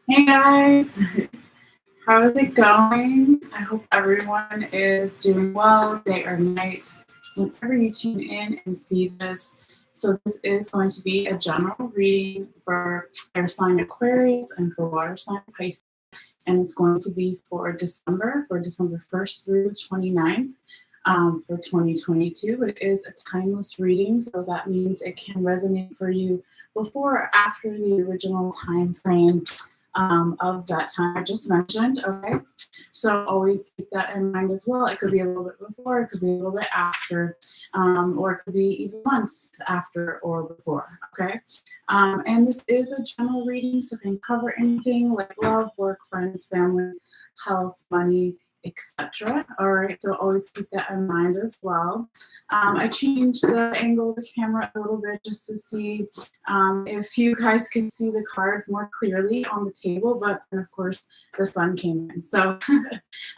Hey guys, how's it going? I hope everyone is doing well, day or night, whenever you tune in and see this. So, this is going to be a general reading for air sign Aquarius and for water sign Pisces, and it's going to be for December 1st through the 29th. For 2022, but it is a timeless reading, so that means it can resonate for you before or after the original time frame of that time I just mentioned. Okay, so always keep that in mind as well. It could be a little bit before, it could be a little bit after, or it could be even months after or before. Okay, and this is a general reading, so it can cover anything like love, work, friends, family, health, money, etc. All right, so always keep that in mind as well. I changed the angle of the camera a little bit just to see if you guys can see the cards more clearly on the table, but of course the sun came in. So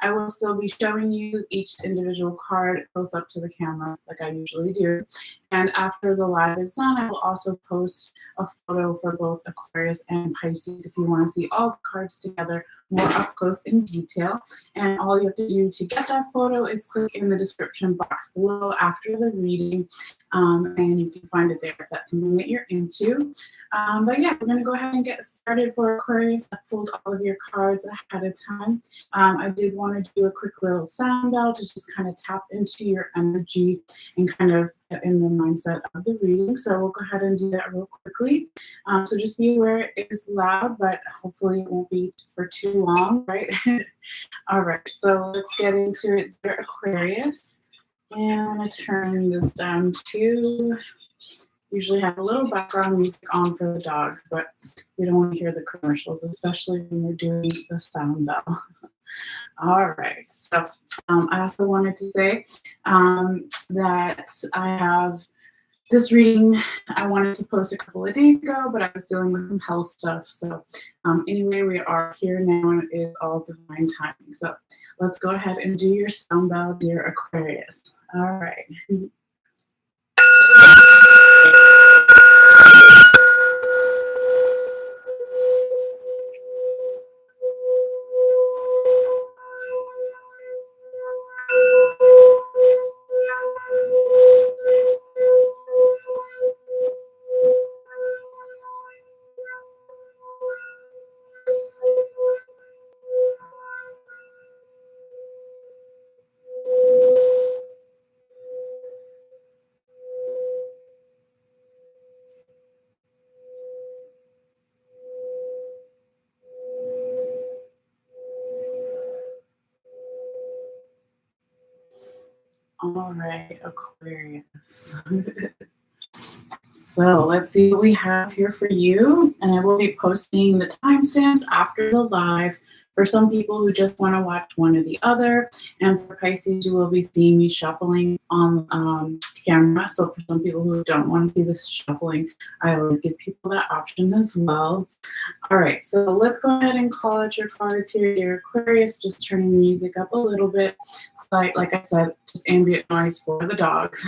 I will still be showing you each individual card close up to the camera like I usually do. And after the live is done, I will also post a photo for both Aquarius and Pisces if you want to see all the cards together more up close in detail. And all you have to do to get that photo is click in the description box below after the reading, and you can find it there if that's something that you're into. But yeah, we're going to go ahead and get started for Aquarius. I pulled all of your cards ahead of time. I did want to do a quick little sound bell to just kind of tap into your energy and kind of get in the mindset of the reading. So we'll go ahead and do that real quickly. So just be aware it is loud, but hopefully it won't be for too long, right? All right, so let's get into it. Dear Aquarius. And I'm going to turn this down to, usually have a little background music on for the dogs, but we don't want to hear the commercials, especially when we're doing the sound bell. All right, so I also wanted to say that I have this reading I wanted to post a couple of days ago, but I was dealing with some health stuff. So anyway, we are here now and it is all divine timing. So let's go ahead and do your sound bell, dear Aquarius. All right. All right, Aquarius. So let's see what we have here for you. And I will be posting the timestamps after the live for some people who just want to watch one or the other. And for Pisces, you will be seeing me shuffling on camera. So for some people who don't want to see this shuffling, I always give people that option as well. All right, so let's go ahead and call out your cards here, dear Aquarius. Just turning the music up a little bit. Like I said, just ambient noise for the dogs.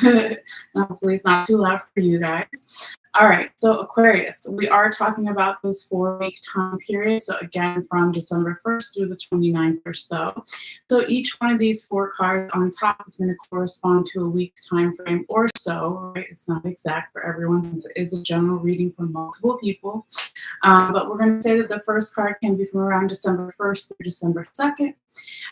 Hopefully it's not too loud for you guys. All right, so Aquarius, we are talking about this 4-week time period. So again, from December 1st through the 29th or so. So each one of these 4 cards on top is going to correspond to a week's time frame or so, right? It's not exact for everyone since it is a general reading for multiple people. But we're going to say that the first card can be from around December 1st through December 2nd.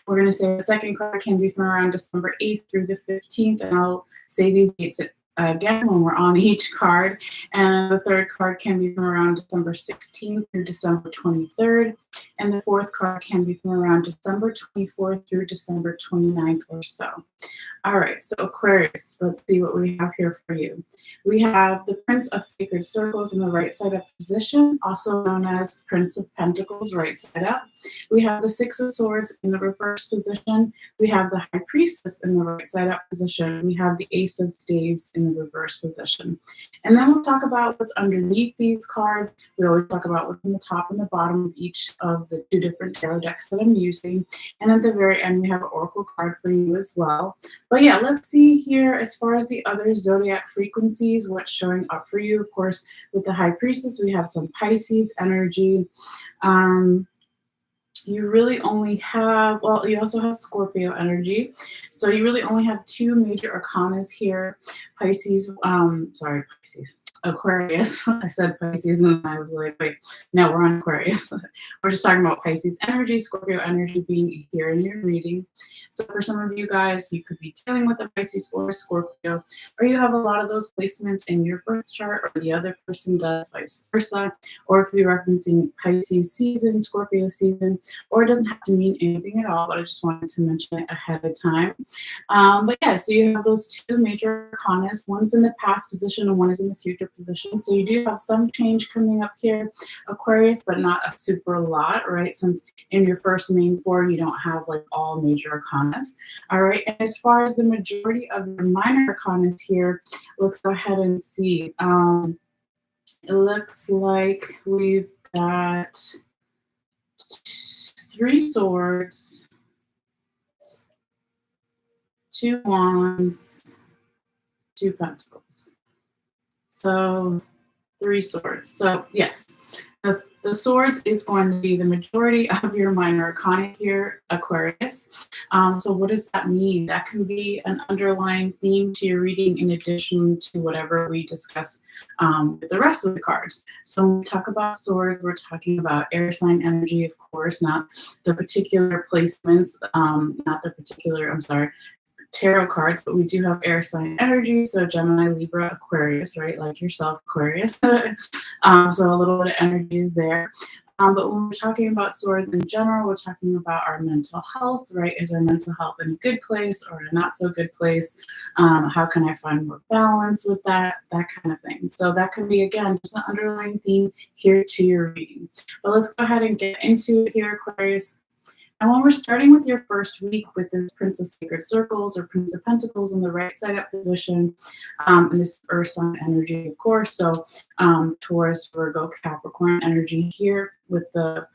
We're going to say the second card can be from around December 8th through the 15th, and I'll say these dates again when we're on each card. And the third card can be from around December 16th through December 23rd. And the fourth card can be from around December 24th through December 29th or so. All right, so Aquarius, let's see what we have here for you. We have the Prince of Sacred Circles in the right side up position, also known as Prince of Pentacles, right side up. We have the Six of Swords in the reverse position. We have the High Priestess in the right side up position. We have the Ace of Staves in in the reverse position. And then we'll talk about what's underneath these cards. We always talk about what's in the top and the bottom of each of the 2 different tarot decks that I'm using. And at the very end, we have an oracle card for you as well. But yeah, let's see here as far as the other zodiac frequencies, what's showing up for you. Of course, with the High Priestess, we have some Pisces energy. You really only have, well, you also have Scorpio energy. So you really only have 2 major arcanas here. Pisces, Pisces, Aquarius. I said Pisces and I was like, wait, no, we're on Aquarius. We're just talking about Pisces energy, Scorpio energy being here in your reading. So for some of you guys, you could be dealing with a Pisces or a Scorpio, or you have a lot of those placements in your birth chart, or the other person does, vice versa. Or it could be referencing Pisces season, Scorpio season, or it doesn't have to mean anything at all, but I just wanted to mention it ahead of time. But yeah, so you have those 2 major arcanas. One's in the past position and one is in the future position. So you do have some change coming up here, Aquarius, but not a super lot, right? Since in your first main 4, you don't have like all major arcanas. All right, and as far as the majority of your minor arcanas here, let's go ahead and see. It looks like we've got 3 swords, 2 wands, 2 pentacles. So 3 swords. So yes, the swords is going to be the majority of your minor arcana here, Aquarius. So what does that mean? That can be an underlying theme to your reading in addition to whatever we discuss with the rest of the cards. So when we talk about swords, we're talking about air sign energy, of course, not the particular placements, tarot cards, but we do have air sign energy, so Gemini, Libra, Aquarius, right? Like yourself, Aquarius. So a little bit of energy is there. But when we're talking about swords in general, we're talking about our mental health, right? Is our mental health in a good place or a not so good place? How can I find more balance with that? That kind of thing. So that could be, again, just an underlying theme here to your reading. But let's go ahead and get into it here, Aquarius. And when we're starting with your first week with this Prince of Sacred Circles or Prince of Pentacles in the right side up position, and this Earth sign energy, of course, so Taurus, Virgo, Capricorn energy here with the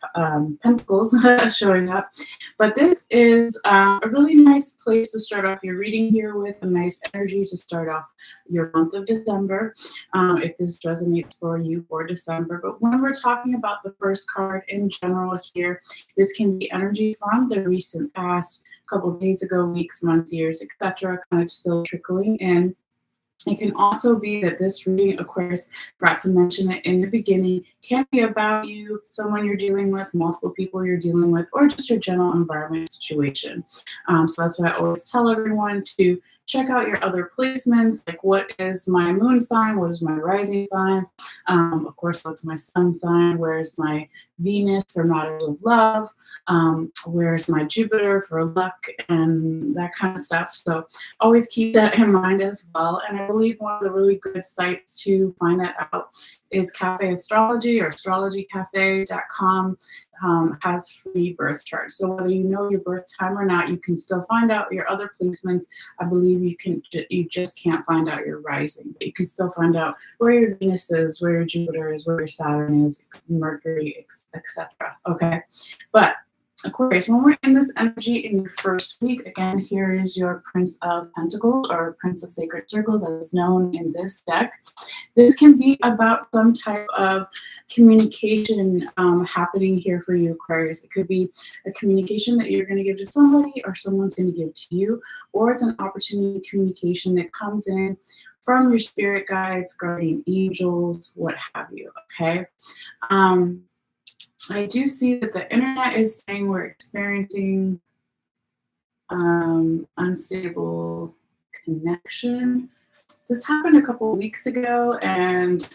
Pentacles showing up. But this is a really nice place to start off your reading here with, a nice energy to start off your month of December, if this resonates for you for December. But when we're talking about the first card in general here, this can be energy from the recent past, a couple of days ago, weeks, months, years, etc., kind of still trickling in. It can also be that this reading, Aquarius, forgot to mention it in the beginning, can be about you, someone you're dealing with, multiple people you're dealing with, or just your general environment situation. So that's why I always tell everyone to check out your other placements, like what is my moon sign, what is my rising sign, of course, what's my sun sign, where's my Venus for matters of love, where's my Jupiter for luck, and that kind of stuff. So always keep that in mind as well. And I believe one of the really good sites to find that out is Cafe Astrology or astrologycafe.com. Has free birth charts. So whether you know your birth time or not, you can still find out your other placements. I believe you just can't find out your rising, but you can still find out where your Venus is, where your Jupiter is, where your Saturn is, Mercury, etc. Okay, but Aquarius, when we're in this energy in your first week, again, here is your Prince of Pentacles or Prince of Sacred Circles as known in this deck. This can be about some type of communication happening here for you, Aquarius. It could be a communication that you're going to give to somebody or someone's going to give to you, or it's an opportunity communication that comes in from your spirit guides, guardian angels, what have you, okay? I do see that the internet is saying we're experiencing unstable connection. This happened a couple of weeks ago, and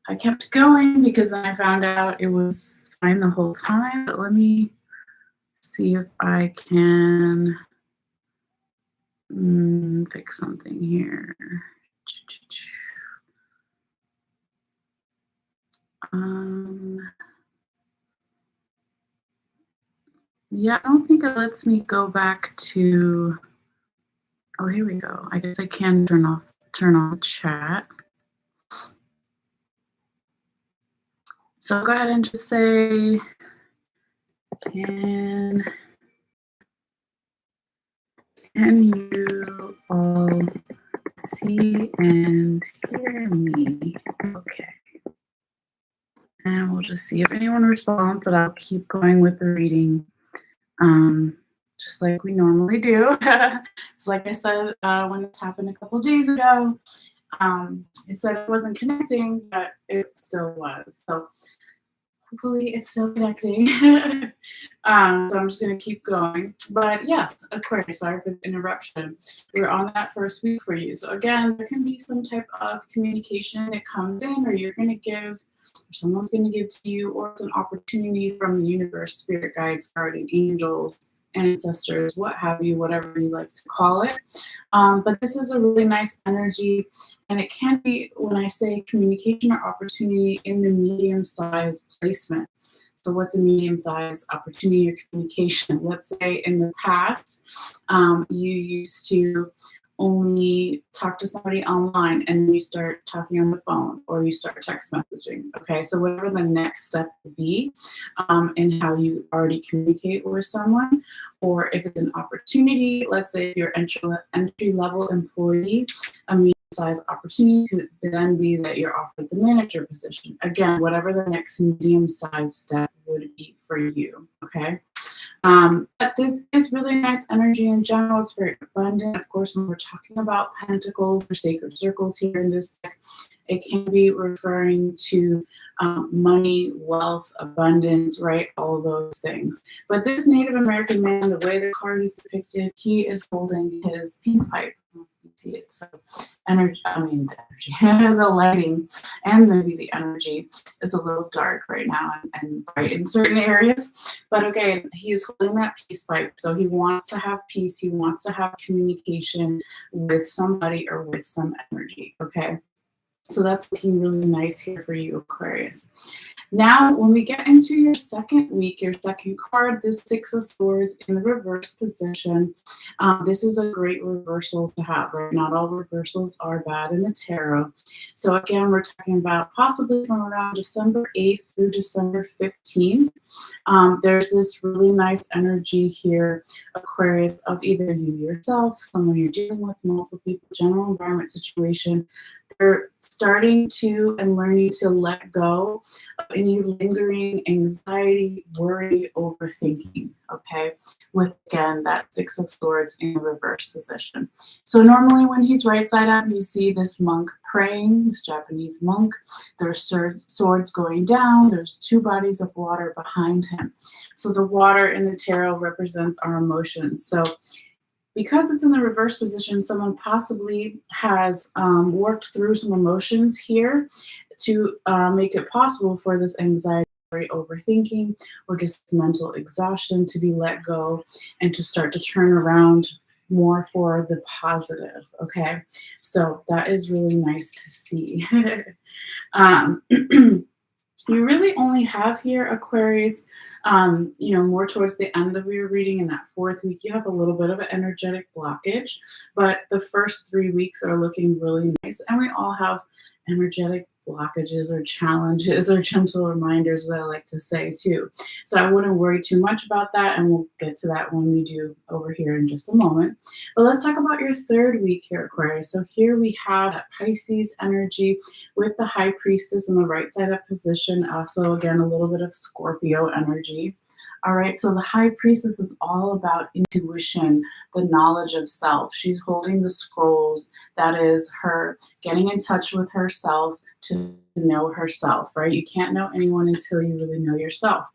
I kept going because then I found out it was fine the whole time. But let me see if I can fix something here. Yeah, I don't think it lets me go back to, Oh, here we go. I guess I can turn off chat. So I'll go ahead and just say, can you all see and hear me? Okay. And we'll just see if anyone responds, but I'll keep going with the reading, just like we normally do. It's like I said when this happened a couple days ago. It said it wasn't connecting, but it still was. So hopefully it's still connecting. So I'm just going to keep going. But yes, Aquarius, sorry for the interruption. We're on that first week for you. So again, there can be some type of communication that comes in, or you're going to give, or someone's going to give to you, or it's an opportunity from the universe, spirit guides, guardian angels, ancestors, what have you, whatever you like to call it. But this is a really nice energy, and it can be, when I say communication or opportunity, in the medium-sized placement. So what's a medium-sized opportunity or communication? Let's say in the past, you used to only talk to somebody online, and then you start talking on the phone, or you start text messaging. Okay, so whatever the next step would be in how you already communicate with someone, or if it's an opportunity, let's say if you're entry level employee, a medium-sized opportunity could then be that you're offered the manager position. Again, whatever the next medium-sized step would be for you. Okay. But this is really nice energy in general. It's very abundant. Of course, when we're talking about pentacles or sacred circles here in this deck, it can be referring to money, wealth, abundance, right? All of those things. But this Native American man, the way the card is depicted, he is holding his peace pipe. You can see it. So the energy, the lighting, and maybe the energy is a little dark right now and bright in certain areas. But okay, he is holding that peace pipe. So he wants to have peace. He wants to have communication with somebody or with some energy. Okay. So that's looking really nice here for you, Aquarius. Now, when we get into your second week, your second card, this Six of Swords in the reverse position, this is a great reversal to have, right? Not all reversals are bad in the tarot. So again, we're talking about possibly from around December 8th through December 15th. There's this really nice energy here, Aquarius, of either you yourself, someone you're dealing with, multiple people, general environment situation. They're starting to and learning to let go of any lingering anxiety, worry, overthinking, okay? With, again, that Six of Swords in reverse position. So normally when he's right side up, you see this monk praying, this Japanese monk. There's swords going down. There's two bodies of water behind him. So the water in the tarot represents our emotions. So because it's in the reverse position, someone possibly has worked through some emotions here to make it possible for this anxiety, overthinking, or just mental exhaustion to be let go and to start to turn around more for the positive. Okay, so that is really nice to see. You really only have here, Aquarius, more towards the end of your reading in that fourth week, you have a little bit of an energetic blockage, but the first 3 weeks are looking really nice. And we all have energetic blockages or challenges or gentle reminders, as I like to say too. So I wouldn't worry too much about that, and we'll get to that when we do over here in just a moment. But let's talk about your third week here, Aquarius. So here we have that Pisces energy with the High Priestess in the right side up position. Also, again, a little bit of Scorpio energy. All right, so the High Priestess is all about intuition, the knowledge of self. She's holding the scrolls. That is her getting in touch with herself to know herself, right? You can't know anyone until you really know yourself,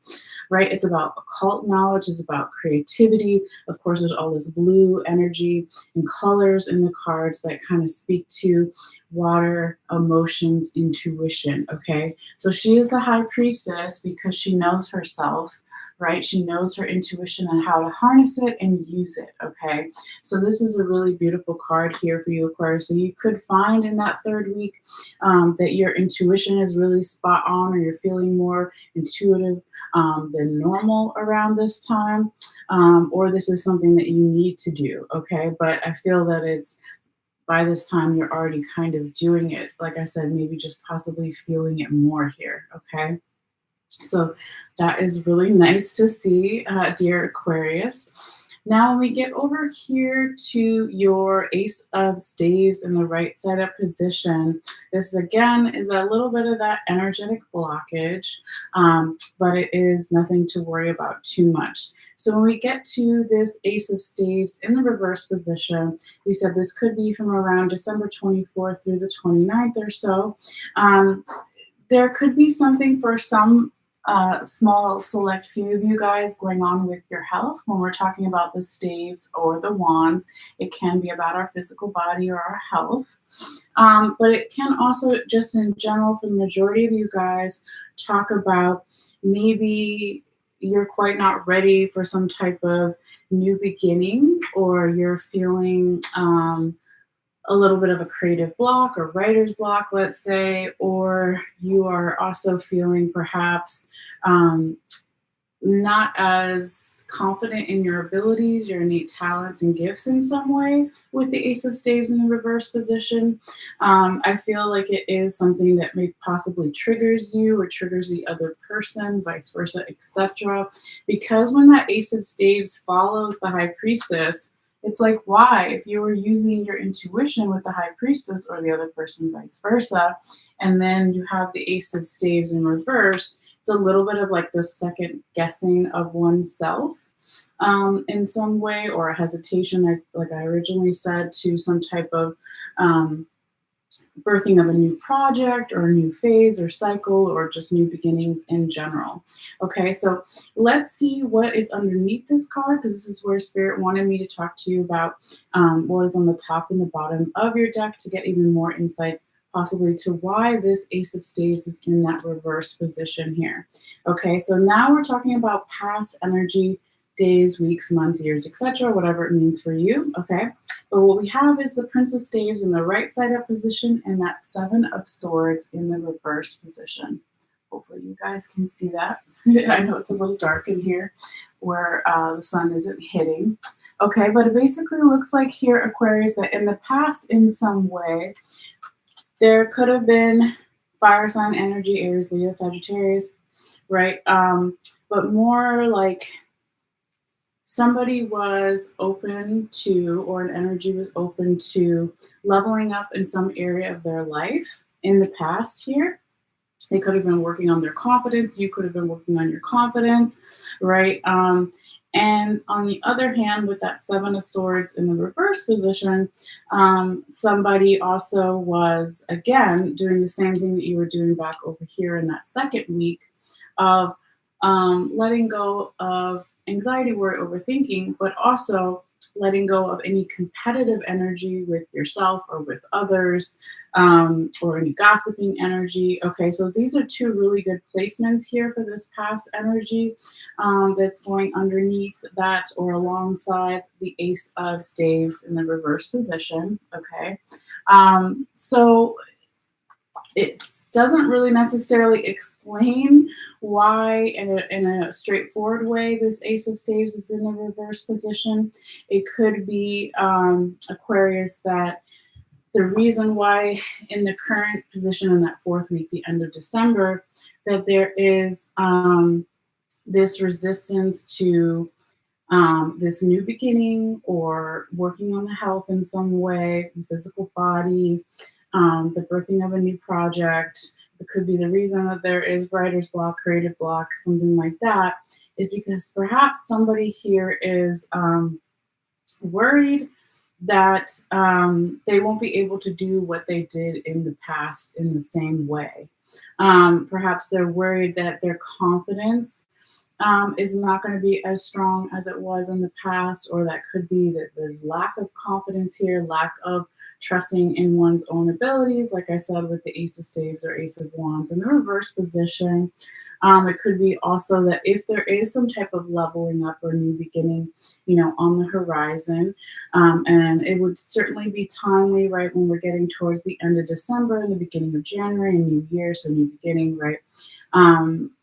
right? It's about occult knowledge. It's about creativity. Of course, there's all this blue energy and colors in the cards that kind of speak to water, emotions, intuition, okay? So she is the High Priestess because she knows herself, right? She knows her intuition and how to harness it and use it, okay? So this is a really beautiful card here for you, Aquarius. So you could find in that third week that your intuition is really spot on, or you're feeling more intuitive than normal around this time, or this is something that you need to do. Okay, but I feel that it's by this time you're already kind of doing it. Like I said, maybe just possibly feeling it more here. Okay. So that is really nice to see, dear Aquarius. Now, when we get over here to your Ace of Staves in the right side up position, this again is a little bit of that energetic blockage, but it is nothing to worry about too much. So when we get to this Ace of Staves in the reverse position, we said this could be from around December 24th through the 29th or so. There could be something for some small select few of you guys going on with your health. When we're talking about the staves or the wands, it can be about our physical body or our health. But it can also, just in general, for the majority of you guys, talk about maybe you're quite not ready for some type of new beginning, or you're feeling a little bit of a creative block or writer's block, let's say, or you are also feeling perhaps not as confident in your abilities, your innate talents and gifts in some way with the Ace of Staves in the reverse position. I feel like it is something that may possibly triggers you or triggers the other person, vice versa, etc. Because when that Ace of Staves follows the High Priestess, it's like, why? If you were using your intuition with the High Priestess or the other person, vice versa, and then you have the Ace of Staves in reverse, it's a little bit of like the second guessing of oneself in some way, or a hesitation, like I originally said, to some type of birthing of a new project or a new phase or cycle, or just new beginnings in general. Okay, so let's see what is underneath this card, because this is where Spirit wanted me to talk to you about what is on the top and the bottom of your deck, to get even more insight possibly to why this Ace of Staves is in that reverse position here. Okay, so now we're talking about past energy, days, weeks, months, years, etc., whatever it means for you. Okay, but what we have is the Prince of Staves in the right side up position and that Seven of Swords in the reverse position. Hopefully you guys can see that. I know it's a little dark in here where the sun isn't hitting. Okay, but it basically looks like here, Aquarius, that in the past, in some way, there could have been fire sign energy, Aries, Leo, Sagittarius, right? But more like somebody was open to, or an energy was open to leveling up in some area of their life in the past here. They could have been working on their confidence. You could have been working on your confidence, right? And on the other hand, with that Seven of Swords in the reverse position, somebody also was, again, doing the same thing that you were doing back over here in that second week of letting go of anxiety, worry, overthinking, but also letting go of any competitive energy with yourself or with others, or any gossiping energy. Okay, so these are two really good placements here for this past energy that's going underneath that or alongside the Ace of Staves in the reverse position. Okay, so it doesn't really necessarily explain why in a straightforward way this Ace of Staves is in the reverse position. It could be, Aquarius, that the reason why in the current position in that fourth week, the end of December, that there is this resistance to this new beginning or working on the health in some way, the physical body, the birthing of a new project. It could be the reason that there is writer's block, creative block, something like that, is because perhaps somebody here is worried that they won't be able to do what they did in the past in the same way. Perhaps they're worried that their confidence is not going to be as strong as it was in the past, or that could be that there's lack of confidence here, lack of trusting in one's own abilities, like I said, with the Ace of Staves or Ace of Wands in the reverse position. It could be also that if there is some type of leveling up or new beginning, on the horizon, and it would certainly be timely, right, when we're getting towards the end of December and the beginning of January, new year, so new beginning, right?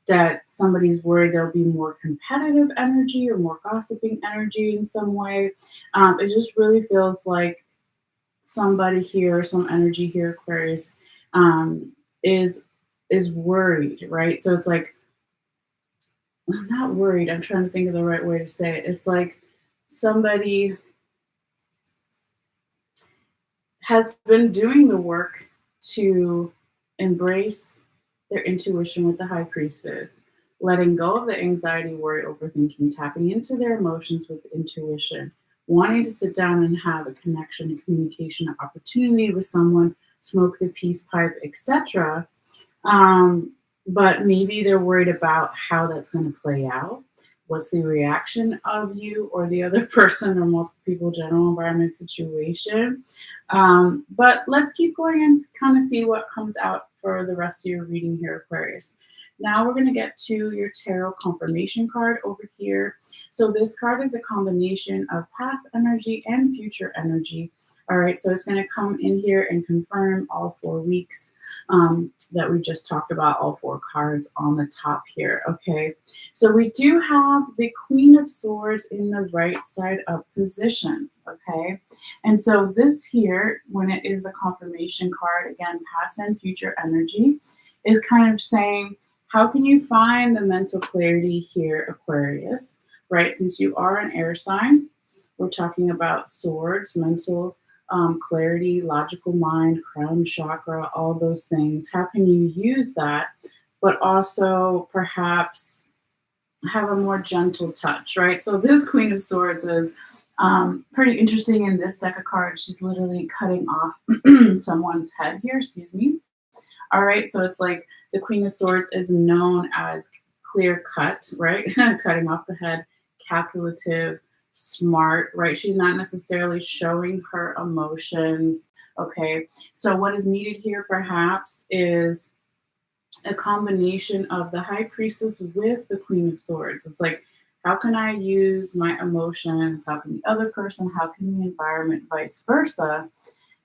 that somebody's worried there'll be more competitive energy or more gossiping energy in some way. It just really feels like somebody here, some energy here, Aquarius, um, is is worried, right? So it's like, I'm not worried. I'm trying to think of the right way to say it. It's like somebody has been doing the work to embrace their intuition with the high priestess, letting go of the anxiety, worry, overthinking, tapping into their emotions with intuition, wanting to sit down and have a connection, a communication, opportunity with someone, smoke the peace pipe, etc. Um, but maybe they're worried about how that's going to play out. What's the reaction of you or the other person or multiple people, general environment situation? But let's keep going and kind of see what comes out for the rest of your reading here, Aquarius. Now we're going to get to your tarot confirmation card over here. So this card is a combination of past energy and future energy. All right, so it's going to come in here and confirm all 4 weeks that we just talked about, all 4 cards on the top here. Okay, so we do have the Queen of Swords in the right side up position. Okay, and so this here, when it is the confirmation card, again, past and future energy, is kind of saying, how can you find the mental clarity here, Aquarius, right? Since you are an air sign, we're talking about swords, mental clarity, logical mind, crown chakra, all those things. How can you use that, but also perhaps have a more gentle touch, right? So this Queen of Swords is pretty interesting in this deck of cards. She's literally cutting off someone's head here, excuse me. All right, so it's like the Queen of Swords is known as clear cut, right? Cutting off the head, calculative, smart, right? She's not necessarily showing her emotions. Okay, so what is needed here perhaps is a combination of the High Priestess with the Queen of Swords. It's like, how can I use my emotions? How can the other person? How can the environment, vice versa?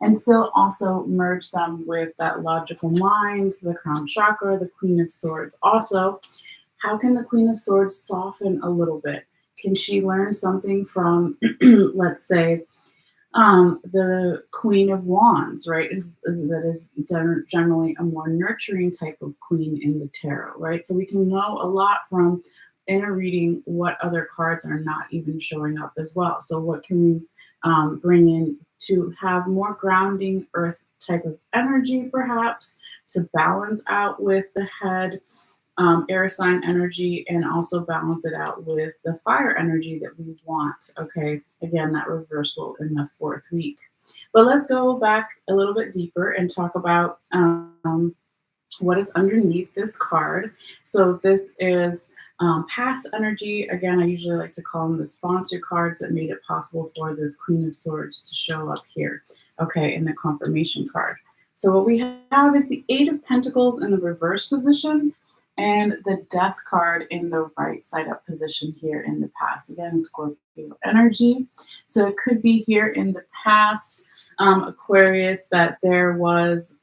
And still also merge them with that logical mind, the crown chakra, the Queen of Swords. Also, how can the Queen of Swords soften a little bit? Can she learn something from, let's say, the Queen of Wands, right? That is generally a more nurturing type of queen in the tarot, right? So we can know a lot from in a reading what other cards are not even showing up as well. So what can we bring in to have more grounding earth type of energy, perhaps, to balance out with the head air sign energy, and also balance it out with the fire energy that we want. Okay, again, that reversal in the 4th week. But let's go back a little bit deeper and talk about what is underneath this card. So this is past energy. Again, I usually like to call them the sponsor cards that made it possible for this Queen of Swords to show up here, okay, in the confirmation card. So what we have is the 8 of Pentacles in the reverse position and the Death card in the right side up position here in the past. Again, Scorpio energy. So it could be here in the past, Aquarius, that there was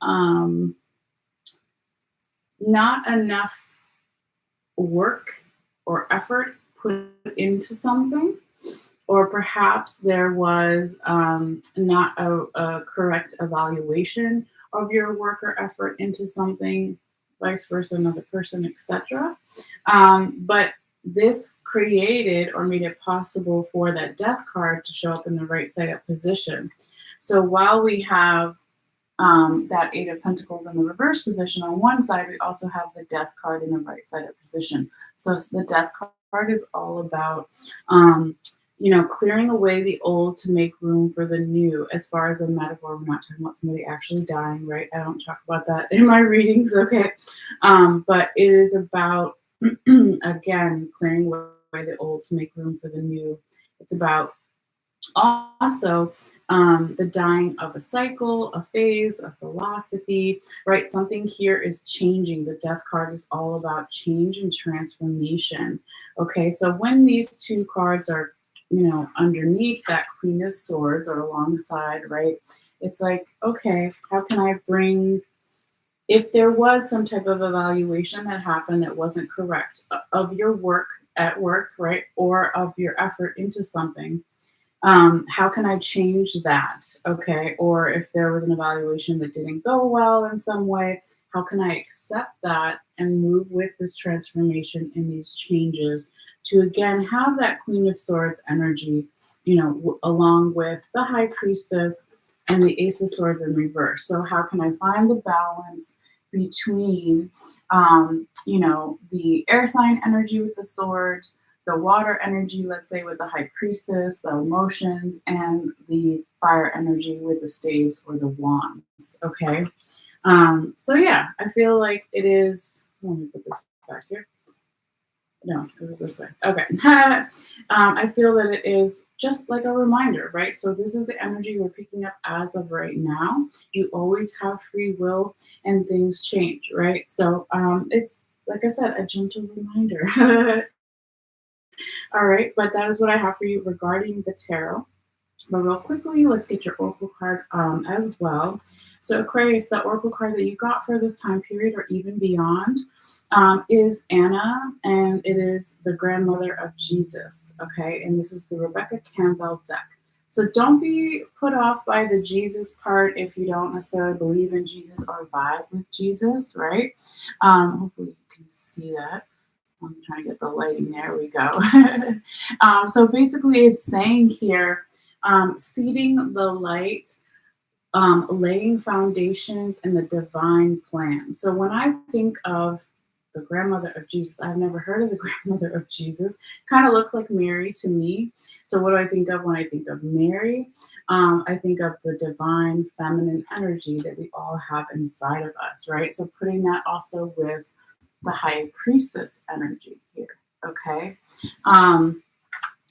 not enough work or effort put into something, or perhaps there was not a correct evaluation of your work or effort into something, vice versa, another person, etc. But this created or made it possible for that Death card to show up in the right side up position. So while we have that 8 of Pentacles in the reverse position on one side, we also have the Death card in the right side up position. So the Death card is all about clearing away the old to make room for the new. As far as a metaphor, we're not talking about somebody actually dying, right? I don't talk about that in my readings, okay? But it is about, again, clearing away the old to make room for the new. It's about also the dying of a cycle, a phase, a philosophy, right? Something here is changing. The Death card is all about change and transformation. Okay, so when these 2 cards are underneath that Queen of Swords or alongside, right? It's like, okay, how can I bring if there was some type of evaluation that happened that wasn't correct of your work at work, right, or of your effort into something, how can I change that? Okay. Or if there was an evaluation that didn't go well in some way, how can I accept that and move with this transformation and these changes to again have that Queen of Swords energy, along with the High Priestess and the Ace of Swords in reverse. So, how can I find the balance between, the air sign energy with the swords, the water energy, let's say with the High Priestess, the emotions, and the fire energy with the staves or the wands. Okay. So yeah, I feel like it is. Let me put this back here. No, it was this way. Okay. I feel that it is just like a reminder, right? So this is the energy we're picking up as of right now. You always have free will and things change, right? So it's like I said, a gentle reminder. All right, but that is what I have for you regarding the tarot. But real quickly, let's get your oracle card as well. So Aquarius, the oracle card that you got for this time period or even beyond is Anna, and it is the grandmother of Jesus. Okay, and this is the Rebecca Campbell deck. So don't be put off by the Jesus part if you don't necessarily believe in Jesus or vibe with Jesus, right? Hopefully you can see that. I'm trying to get the lighting. There we go. So basically, it's saying here, seeding the light, laying foundations, and the divine plan. So when I think of the grandmother of Jesus, I've never heard of the grandmother of Jesus. Kind of looks like Mary to me. So what do I think of when I think of Mary? I think of the divine feminine energy that we all have inside of us, right? So putting that also with the High Priestess energy here. Okay.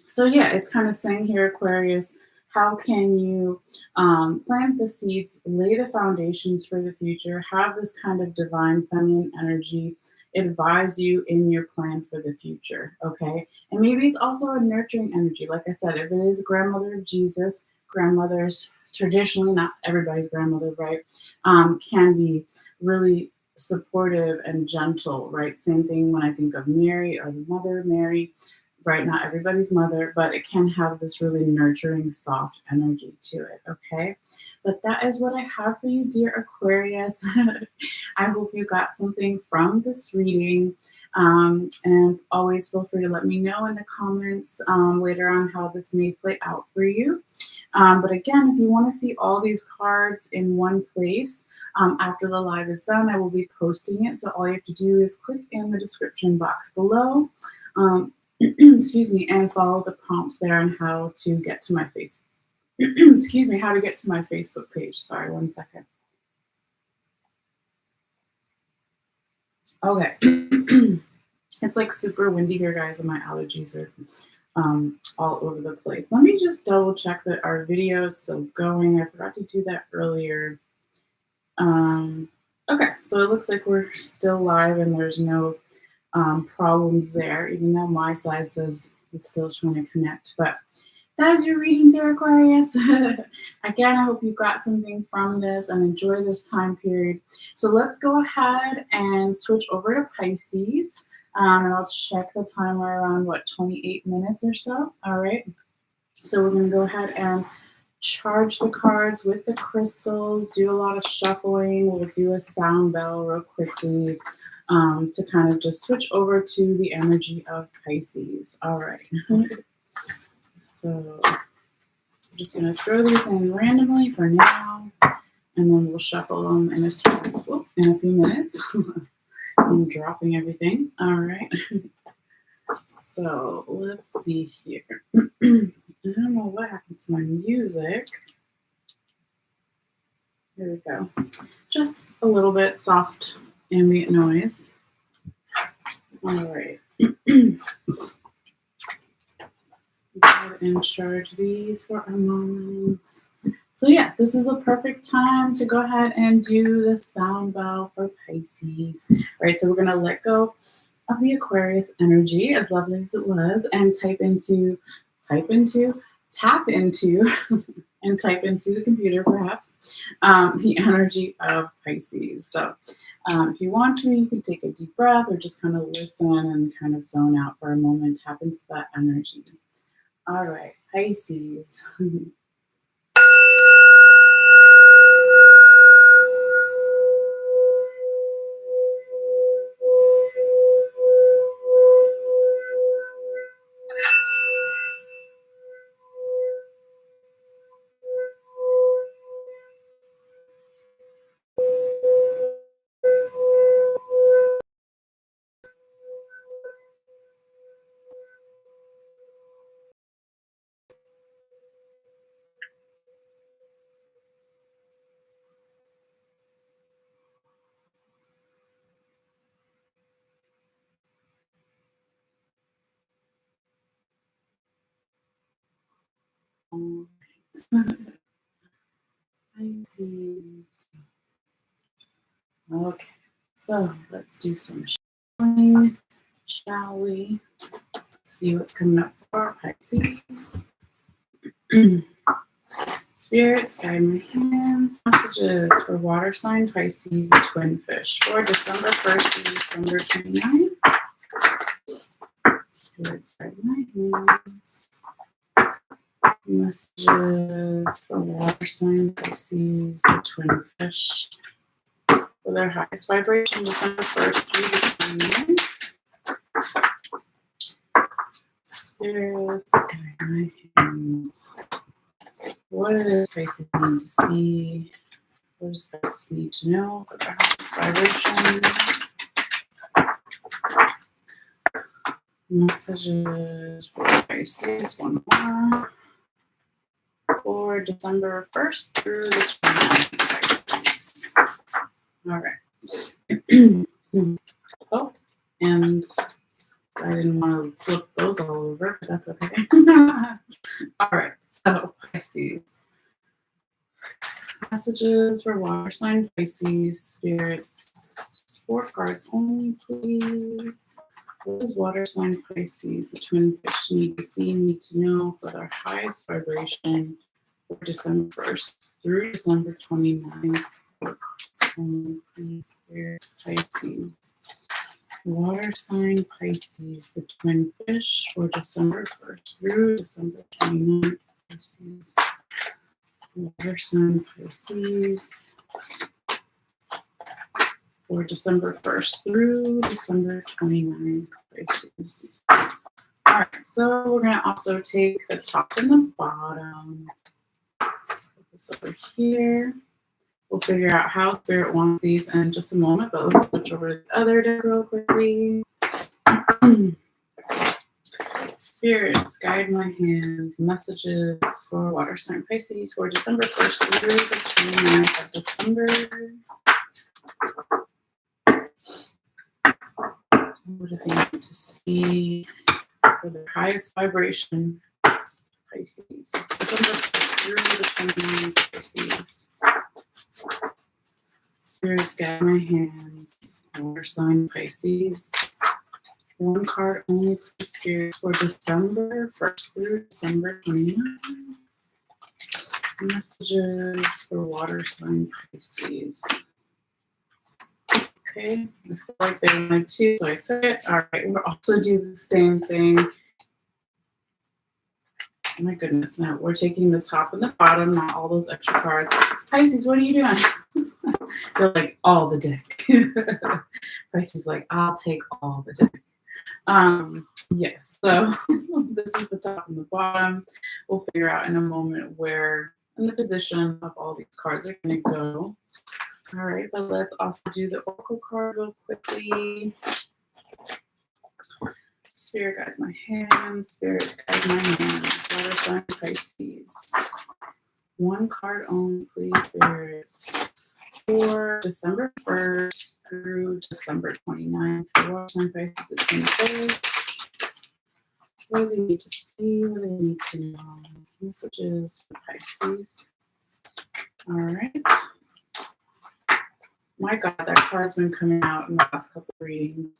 So yeah, it's kind of saying here, Aquarius, how can you plant the seeds, lay the foundations for the future, have this kind of divine feminine energy, advise you in your plan for the future, okay? And maybe it's also a nurturing energy. Like I said, if it is grandmother of Jesus, grandmothers, traditionally, not everybody's grandmother, right, can be really supportive and gentle, right? Same thing when I think of Mary or the mother of Mary, right? Not everybody's mother, but it can have this really nurturing, soft energy to it, okay? But that is what I have for you, dear Aquarius. I hope you got something from this reading. And always feel free to let me know in the comments later on how this may play out for you. But again, if you want to see all these cards in one place, after the live is done, I will be posting it. So all you have to do is click in the description box below. Excuse me, and follow the prompts there on how to get to my face. Excuse me, how to get to my Facebook page. Sorry, one second. Okay. It's like super windy here, guys, and my allergies are all over the place. Let me just double check that our video is still going. I forgot to do that earlier. Okay, so it looks like we're still live and there's no problems there, even though my side says it's still trying to connect. But that is your reading, dear Aquarius. Again, I hope you got something from this and enjoy this time period. So let's go ahead and switch over to Pisces. And I'll check the timer around, 28 minutes or so. All right. So we're going to go ahead and charge the cards with the crystals, do a lot of shuffling. We'll do a sound bell real quickly to kind of just switch over to the energy of Pisces. All right. So I'm just going to throw these in randomly for now, and then we'll shuffle them in a few minutes. I'm dropping everything. All right. So let's see here. I don't know what happened to my music. Here we go. Just a little bit soft ambient noise. All right. Go ahead and charge these for a moment. So yeah, this is a perfect time to go ahead and do the sound bell for Pisces. All right, so we're going to let go of the Aquarius energy, as lovely as it was, and tap into, and type into the computer, perhaps, the energy of Pisces. So if you want to, you can take a deep breath or just kind of listen and kind of zone out for a moment, tap into that energy. All right, Pisces. Okay, so let's do some shuffling, shall we? See what's coming up for Pisces. Spirits, guide my hands. Messages for water sign Pisces, the twin fish for December 1st to December 29th. Spirits, guide my hands. Messages for water sign Pisces, the twin fish for their highest vibration December 1st through the 29th. Spirits, guide my hands. What does Pisces need to see? What does Pisces need to know for their highest vibration? Messages for Pisces, one more. For December 1st through the 29th. All right. Oh, and I didn't want to flip those all over, but that's okay. All right, so Pisces. Messages for water sign Pisces, spirits, 4 cards only, please. What does water sign Pisces, the twin fish, need to see, need to know for their highest vibration for December 1st through December 29th? 4 cards only, please, spirits, Pisces. Water sign Pisces, the twin fish for December 1st through December 29th. Pisces. Water sign Pisces for December 1st through December 29th. Pisces. All right, so we're going to also take the top and the bottom. Put this over here. We'll figure out how Spirit wants these in just a moment, but let's switch over to the other deck real quickly. Spirits, guide my hands. Messages for water sign Pisces for December 1st through the 29th of December. What do they need to see for their highest vibration? Pisces. December 1st through the 29th, Pisces. Spirits, guide my hands. Water sign Pisces. 1 card only, please, spirits, for December 1st through December 29th. Messages for water sign Pisces. Okay, I feel like they wanted to, so I took it. All right, we'll also do the same thing. Oh my goodness, now we're taking the top and the bottom, not all those extra cards. Pisces, what are you doing? They're like, all the deck. Pisces like, I'll take all the deck. Yes, so this is the top and the bottom. We'll figure out in a moment where in the position of all these cards are going to go. All right, but let's also do the oracle card real quickly. Spirit guides my hands. Spirits guide my hands. Water sign Pisces. 1 card only, please, spirits. For December 1st through December 29th. For water sign Pisces, the 23rd. What do they need to see? What do they need to know? Messages for Pisces. All right. My God, that card's been coming out in the last couple of readings.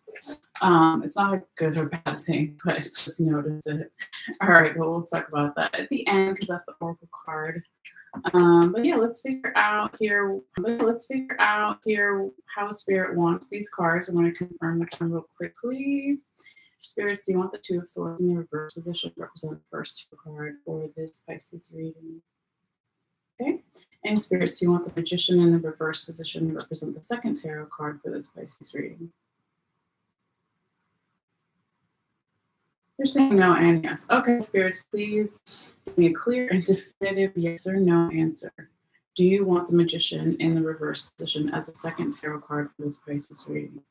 It's not a good or bad thing, but I just noticed it. All right, but we'll talk about that at the end because that's the oracle card. But yeah, let's figure out here. How Spirit wants these cards. I want to confirm the time real quickly. Spirits, do you want the Two of Swords in the reverse position to represent the first card for this Pisces reading? Okay. And Spirits, do you want the Magician in the reverse position to represent the second tarot card for this Pisces reading? You're saying no and yes. Okay, Spirits, please give me a clear and definitive yes or no answer. Do you want the Magician in the reverse position as a second tarot card for this Pisces reading?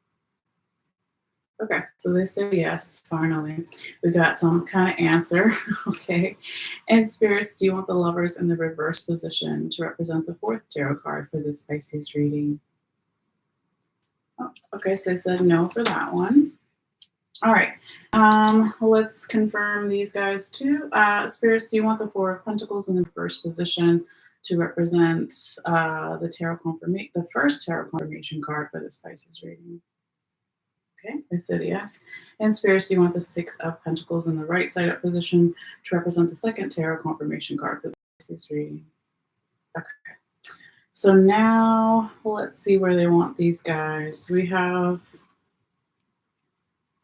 Okay, so they said yes, finally. We got some kind of answer. Okay. And Spirits, do you want the Lovers in the reverse position to represent the fourth tarot card for this Pisces reading? Oh, okay, so they said no for that one. All right. Let's confirm these guys too. Spirits, do you want the Four of Pentacles in the reverse position to represent the first tarot confirmation card for this Pisces reading? Okay, I said yes. And Spirits, do you want the Six of Pentacles in the right side up position to represent the second tarot confirmation card for the Pisces reading? Okay. So now let's see where they want these guys. We have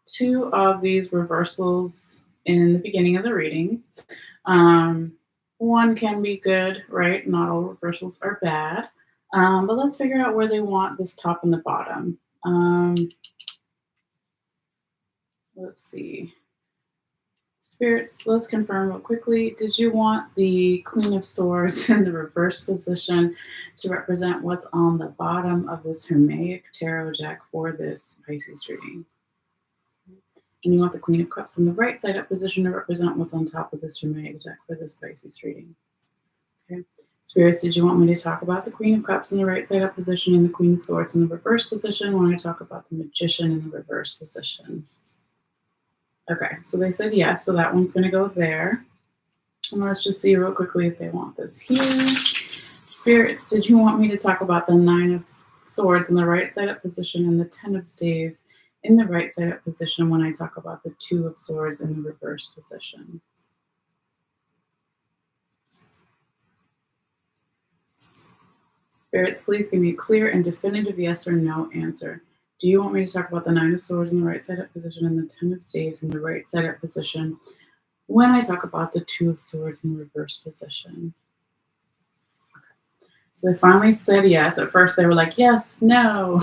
two of these reversals in the beginning of the reading. One can be good, right? Not all reversals are bad. But let's figure out where they want this top and the bottom. Let's see. Spirits, let's confirm real quickly. Did you want the Queen of Swords in the reverse position to represent what's on the bottom of this Hermaic tarot deck for this Pisces reading? And you want the Queen of Cups in the right side up position to represent what's on top of this Hermaic deck for this Pisces reading? Okay. Spirits, did you want me to talk about the Queen of Cups in the right side up position and the Queen of Swords in the reverse position when I talk about the Magician in the reverse position? Okay, so they said yes, so that one's going to go there. And let's just see real quickly if they want this here. Spirits, did you want me to talk about the Nine of Swords in the right side up position and the Ten of Staves in the right side up position when I talk about the Two of Swords in the reverse position? Spirits, please give me a clear and definitive yes or no answer. Do you want me to talk about the Nine of Swords in the right side up position and the Ten of Staves in the right side up position when I talk about the Two of Swords in the reverse position? Okay. So they finally said yes. At first they were like, yes, no.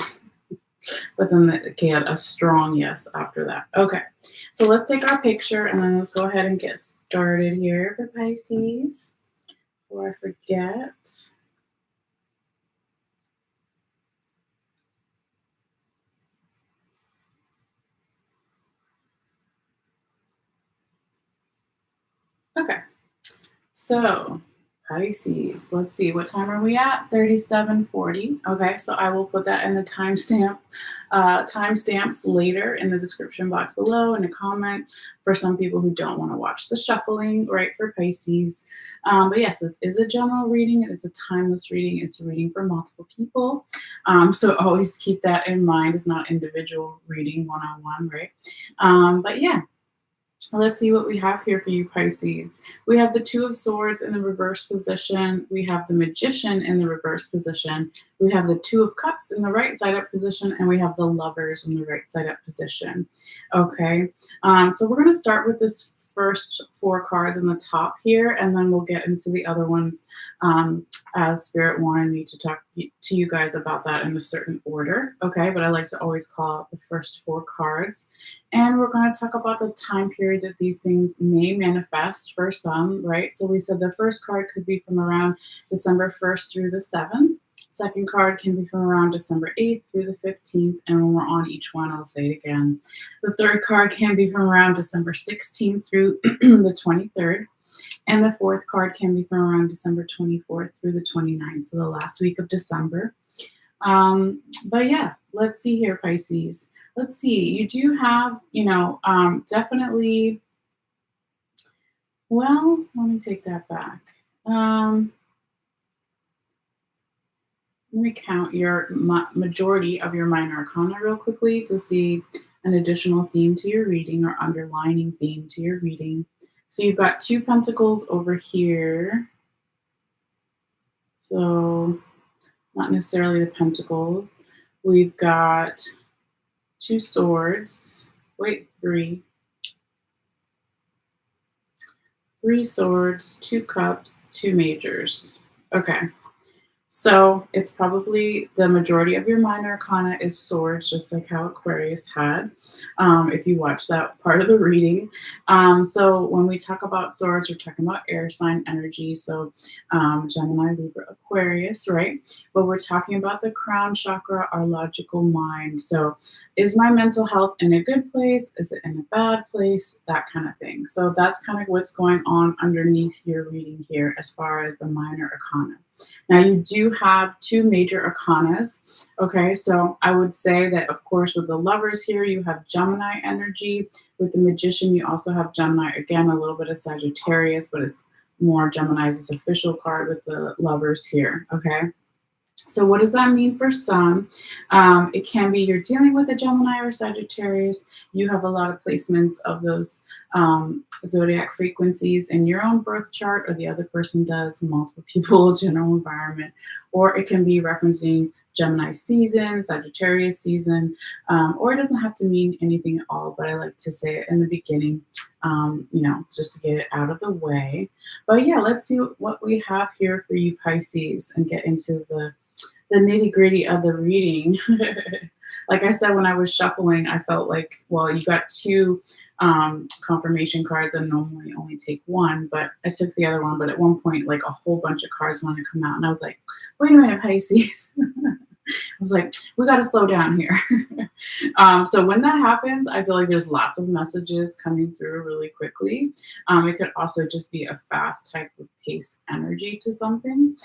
But then they had a strong yes after that. Okay. So let's take our picture and then let's go ahead and get started here for Pisces before I forget. Okay, so Pisces, let's see, what time are we at? 37:40. Okay, so I will put that in the timestamps later in the description box below in a comment for some people who don't want to watch the shuffling, right, for Pisces. But yes, this is a general reading. It is a timeless reading. It's a reading for multiple people. So always keep that in mind. It's not individual reading one-on-one, right? But yeah. Let's see what we have here for you, Pisces. We have the Two of Swords in the reverse position. We have the Magician in the reverse position. We have the Two of Cups in the right side up position, and we have the Lovers in the right side up position. Okay, so we're going to start with this first four cards in the top here, and then we'll get into the other ones as Spirit wanted me to talk to you guys about that in a certain order. Okay, but I like to always call out the first four cards. And we're going to talk about the time period that these things may manifest for some, right? So we said the first card could be from around December 1st through the 7th. Second card can be from around December 8th through the 15th. And when we're on each one, I'll say it again. The third card can be from around December 16th through the 23rd. And the fourth card can be from around December 24th through the 29th, so the last week of December. But yeah, let's see here, Pisces. Let's see. You do have, definitely. Well, let me take that back. Let me count your majority of your minor arcana real quickly to see an additional theme to your reading or underlining theme to your reading. So you've got Two Pentacles over here. So not necessarily the pentacles. We've got two swords. Wait, three. Three swords, two cups, two majors. Okay. So it's probably the majority of your minor arcana is swords, just like how Aquarius had, if you watch that part of the reading. So when we talk about swords, we're talking about air sign energy. So Gemini, Libra, Aquarius, right? But we're talking about the crown chakra, our logical mind. So is my mental health in a good place? Is it in a bad place? That kind of thing. So that's kind of what's going on underneath your reading here as far as the minor arcana. Now, you do have two major arcanas. Okay, so I would say that, of course, with the lovers here, you have Gemini energy. With the magician, you also have Gemini. Again, a little bit of Sagittarius, but it's more Gemini's official card with the lovers here. Okay. So what does that mean for some? It can be you're dealing with a Gemini or Sagittarius. You have a lot of placements of those zodiac frequencies in your own birth chart, or the other person does, multiple people, general environment. Or it can be referencing Gemini season, Sagittarius season, or it doesn't have to mean anything at all, but I like to say it in the beginning, just to get it out of the way. But yeah, let's see what we have here for you, Pisces, and get into the nitty gritty of the reading. Like I said, when I was shuffling, I felt like, well, you got two confirmation cards. I normally only take one, but I took the other one. But at one point, like a whole bunch of cards wanted to come out. And I was like, wait a minute, Pisces. I was like, we got to slow down here. So when that happens, I feel like there's lots of messages coming through really quickly. It could also just be a fast type of paced energy to something.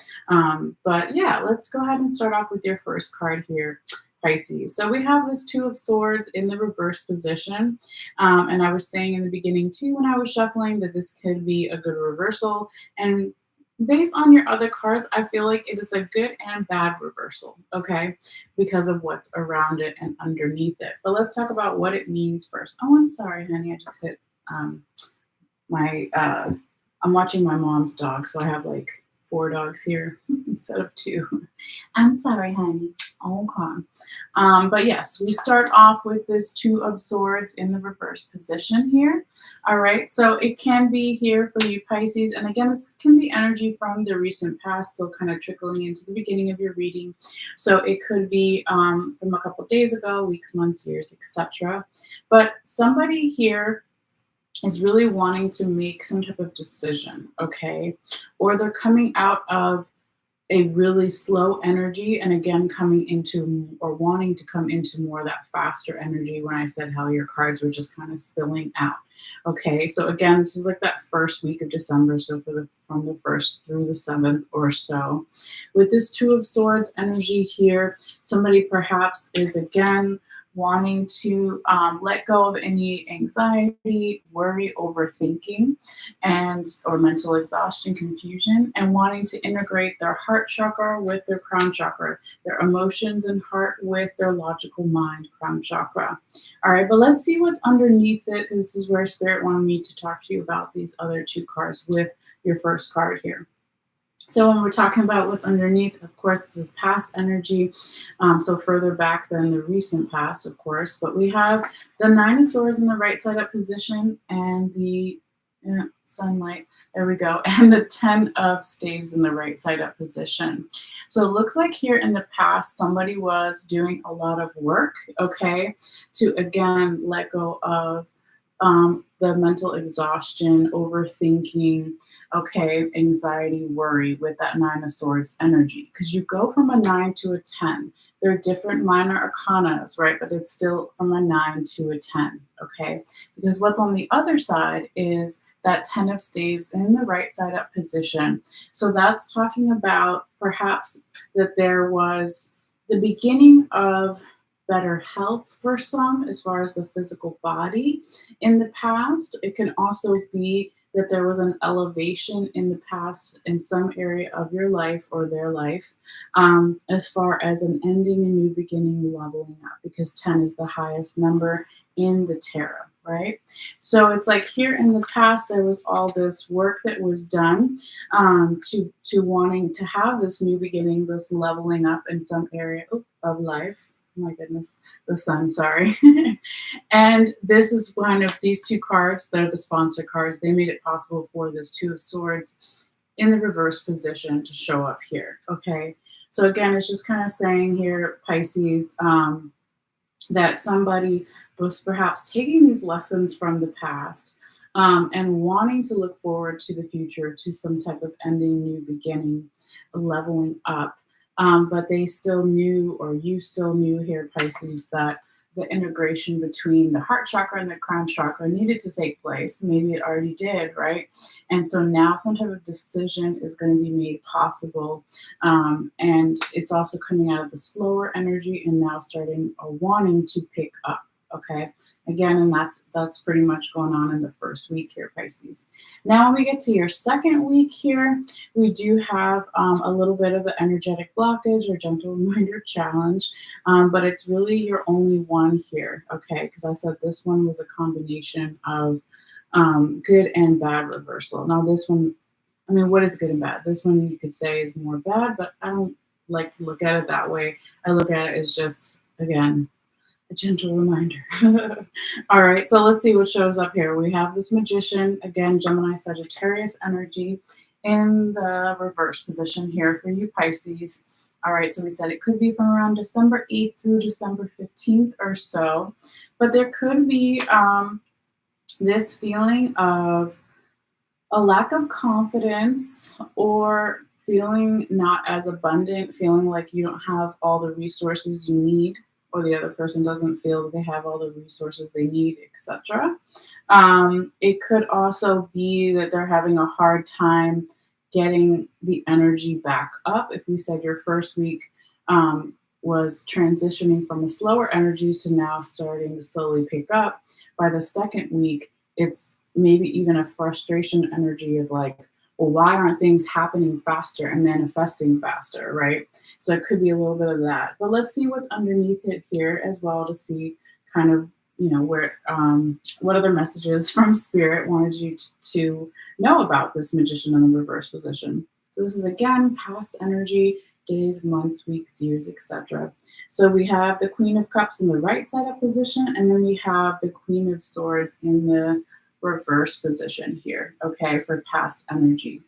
But yeah, let's go ahead and start off with your first card here, Pisces. So we have this Two of Swords in the reverse position. And I was saying in the beginning too, when I was shuffling, that this could be a good reversal. And based on your other cards, I feel like it is a good and bad reversal, okay, because of what's around it and underneath it. But let's talk about what it means first. Oh, I'm sorry, honey. I just hit my, I'm watching my mom's dog, so I have like 4 dogs here instead of 2. I'm sorry, honey. Okay. But yes, we start off with this Two of Swords in the reverse position here. All right, so it can be here for you, Pisces. And again, this can be energy from the recent past, so kind of trickling into the beginning of your reading. So it could be from a couple days ago, weeks, months, years, etc. But somebody here is really wanting to make some type of decision, okay? Or they're coming out of a really slow energy, and again coming into or wanting to come into more of that faster energy when I said how your cards were just kind of spilling out. Okay, so again, this is like that first week of December, so from the 1st through the 7th or so. With this Two of Swords energy here, somebody perhaps is again wanting to let go of any anxiety, worry, overthinking, and or mental exhaustion, confusion, and wanting to integrate their heart chakra with their crown chakra, their emotions and heart with their logical mind, crown chakra. All right, but let's see what's underneath it. This is where Spirit wanted me to talk to you about these other 2 cards with your first card here. So when we're talking about what's underneath, of course, this is past energy, so further back than the recent past, of course. But we have the Nine of Swords in the right side up position and the sunlight, there we go, and the 10 of Staves in the right side up position. So it looks like here in the past, somebody was doing a lot of work, okay, to again let go of the mental exhaustion, overthinking, okay, anxiety, worry with that Nine of Swords energy. Because you go from a 9 to a 10. There are different minor arcanas, right? But it's still from a 9 to a 10, okay? Because what's on the other side is that 10 of Staves in the right side up position. So that's talking about perhaps that there was the beginning of better health for some as far as the physical body in the past. It can also be that there was an elevation in the past in some area of your life or their life, as far as an ending, a new beginning, leveling up, because 10 is the highest number in the tarot. right? So it's like here in the past, there was all this work that was done to wanting to have this new beginning, this leveling up in some area of life. Oh my goodness, the sun, sorry. And this is one of these two cards. They're the sponsor cards. They made it possible for this Two of Swords in the reverse position to show up here. Okay. So again, it's just kind of saying here, Pisces, that somebody was perhaps taking these lessons from the past and wanting to look forward to the future, to some type of ending, new beginning, leveling up. But they still knew, or you still knew here, Pisces, that the integration between the heart chakra and the crown chakra needed to take place. Maybe it already did, right? And so now some type of decision is going to be made possible. And it's also coming out of the slower energy and now starting or wanting to pick up. Okay. Again, and that's pretty much going on in the first week here, Pisces. Now, when we get to your second week here, we do have a little bit of an energetic blockage or gentle reminder challenge, but it's really your only one here, okay? Because I said this one was a combination of good and bad reversal. Now, this one, I mean, what is good and bad? This one you could say is more bad, but I don't like to look at it that way. I look at it as just, again, a gentle reminder. All right, so let's see what shows up here. We have this Magician, again, Gemini Sagittarius energy in the reverse position here for you, Pisces. All right, so we said it could be from around December 8th through December 15th or so, but there could be this feeling of a lack of confidence or feeling not as abundant, feeling like you don't have all the resources you need, or the other person doesn't feel that they have all the resources they need, etc. It could also be that they're having a hard time getting the energy back up. If we said your first week was transitioning from a slower energy to now starting to slowly pick up, by the second week, it's maybe even a frustration energy of like, well, why aren't things happening faster and manifesting faster, right? So it could be a little bit of that. But let's see what's underneath it here as well to see kind of, where, what other messages from Spirit wanted you to know about this Magician in the reverse position. So this is, again, past energy, days, months, weeks, years, etc. So we have the Queen of Cups in the right side up position, and then we have the Queen of Swords in the reverse position here, okay, for past energy.